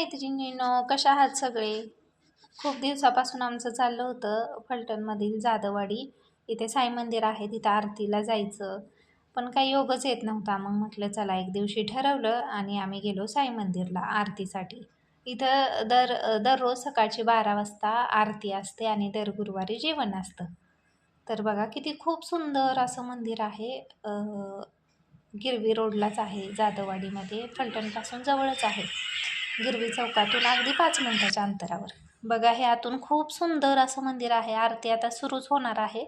मैत्रिणींनो, कशा आहात सगळे? खूप दिवसापासून आमचं चाललं होतं फलटणमधील जाधववाडी इथे साई मंदिर आहे, तिथं आरतीला जायचं. पण काही योगच येत नव्हता. मग म्हटलं चला एक दिवशी ठरवलं आणि आम्ही गेलो साई मंदिरला आरतीसाठी. इथं दररोज सकाळची 12 वाजता आरती असते आणि दर गुरुवारी जेवण असतं. तर बघा किती खूप सुंदर असं मंदिर आहे. गिरवी रोडलाच आहे, जाधववाडीमध्ये फलटणपासून जवळच आहे. गिरवी चौकातून अगदी 5 मिनिटाच्या अंतरावर. बघा हे आतून खूप सुंदर असं मंदिर आहे. आरती आता सुरूच होणार आहे.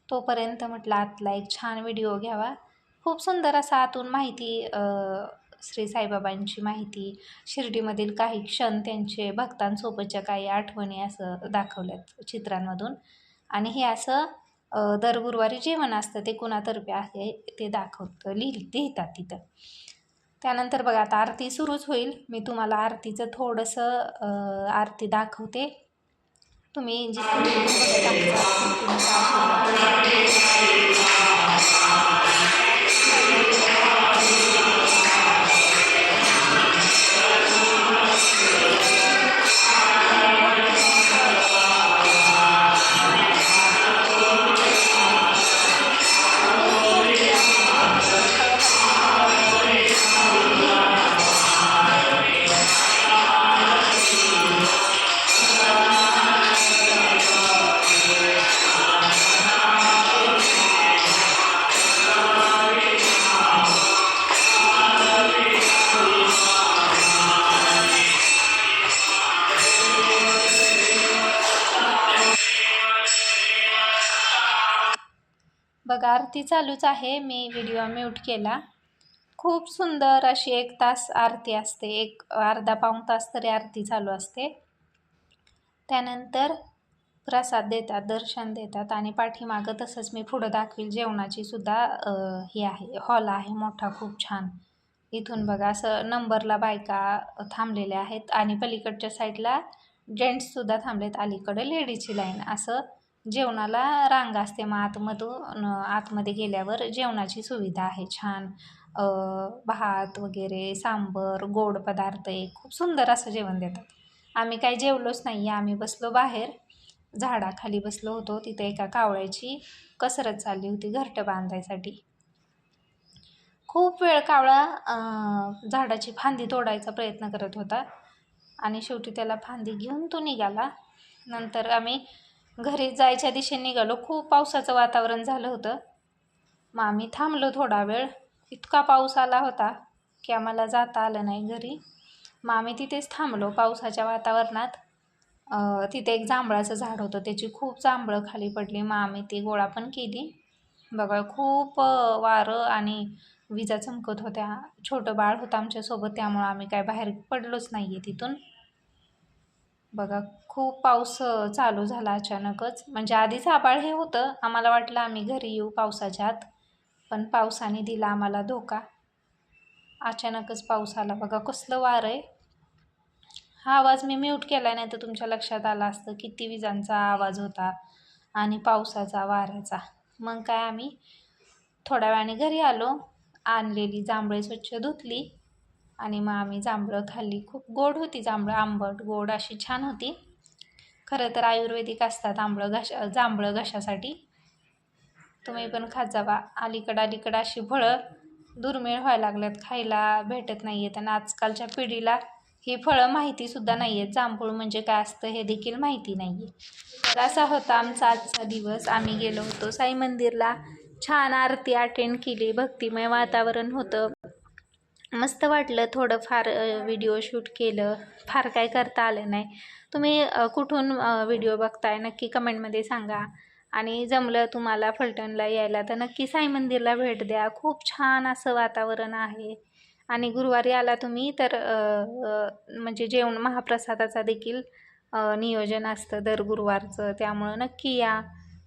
तोपर्यंत म्हटलं आतला एक छान व्हिडिओ घ्यावा. खूप सुंदर असं आतून माहिती, श्री साईबाबांची माहिती, शिर्डीमधील काही क्षण, त्यांचे भक्तांसोबतच्या काही आठवणी असं दाखवल्यात चित्रांमधून. आणि हे असं दर गुरुवारी जेवण असतं, ते कुणातर्फे आहे ते लिहितात तिथं. त्यानंतर बघा आता आरती सुरूच होईल. मी तुम्हाला आरतीचं थोडंसं आरती दाखवते. तुम्ही बघा आरती चालूच आहे. मी व्हिडिओ म्यूट केला. खूप सुंदर अशी 1 तास आरती असते. एक अर्धा पाऊण तास तरी आरती चालू असते. त्यानंतर प्रसाद देतात, दर्शन देतात आणि पाठीमागं तसंच मी पुढं दाखवेल जेवणाची सुद्धा ही आहे, हॉल आहे मोठा खूप छान. इथून बघा असं नंबरला बायका थांबलेल्या आहेत आणि पलीकडच्या साईडला जेंट्ससुद्धा थांबलेत. अलीकडे लेडीजची लाईन. असं जेवणाला रांग असते. मग आतमध्ये गेल्यावर जेवणाची सुविधा आहे छान. भात वगैरे, सांबर, गोड पदार्थ, एक खूप सुंदर असं जेवण देतात. आम्ही काही जेवलोच नाही. आम्ही बसलो बाहेर, झाडाखाली बसलो होतो. तिथे एका कावळ्याची कसरत चालली होती घरटं बांधायसाठी. खूप वेळ कावळा झाडाची फांदी तोडायचा प्रयत्न करत होता आणि शेवटी त्याला फांदी घेऊन तो निघाला. नंतर आम्ही घरी जायच्या दिशेने निघालो. खूप पावसाचं वातावरण झालं होतं. मग आम्ही थांबलो थोडा वेळ. इतका पाऊस आला होता की आम्हाला जाता आलं नाही घरी. मग आम्ही तिथेच थांबलो पावसाच्या वातावरणात. तिथे एक जांभळाचं झाड होतं, त्याची खूप जांभळं खाली पडली. मग आम्ही ती गोळा पण केली. बघा खूप वारं आणि विजा चमकत होत्या. छोटं बाळ होतं आमच्यासोबत, त्यामुळं आम्ही काय बाहेर पडलोच नाही आहे तिथून. बघा खूप पाऊस चालू झाला अचानकच. म्हणजे आधीच आभाळ हे होतं. आम्हाला वाटलं आम्ही घरी येऊ पावसाच्या आत, पण पावसाने दिला आम्हाला धोका. अचानकच पाऊस आला. बघा कसलं वारं आहे. हा आवाज मी म्यूट केला, नाही तर तुमच्या लक्षात आला असतं किती विजांचा आवाज होता आणि पावसाचा, वाऱ्याचा. मग काय आम्ही थोड्या वेळाने घरी आलो. आणलेली जांभळे स्वच्छ धुतली आणि मग आम्ही जांभळं खाल्ली. खूप गोड होती जांभळं, आंबट गोड अशी छान होती. खरं तर आयुर्वेदिक असतात जांभळं घशासाठी. तुम्ही पण खात जावा. अलीकडं अशी फळं दुर्मिळ व्हायला लागल्यात, खायला भेटत नाही आहेत. आणि आजकालच्या पिढीला ही फळं माहितीसुद्धा नाही आहेत. जांभूळ म्हणजे काय असतं हे देखील माहिती नाही आहे. तर असा होता आमचा आजचा दिवस. आम्ही गेलो होतो साई मंदिरला. छान आरती अटेंड केली. भक्तिमय वातावरण होतं. मस्त वाटलं. थोडंफार व्हिडिओ शूट केलं. फार काय करता आलं नाही. तुम्ही कुठून व्हिडिओ बघताय नक्की कमेंटमध्ये सांगा. आणि जमलं तुम्हाला फलटणला यायला तर नक्की साई मंदिरला भेट द्या. खूप छान असं वातावरण आहे. आणि गुरुवारी आला तुम्ही तर म्हणजे जेवण महाप्रसादाचा देखील नियोजन असतं दर गुरुवारचं. त्यामुळं नक्की या.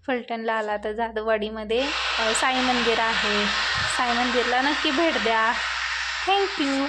फलटणला आला तर जाधववाडीमध्ये साई मंदिर आहे. साई मंदिरला नक्की भेट द्या. थँक्यू.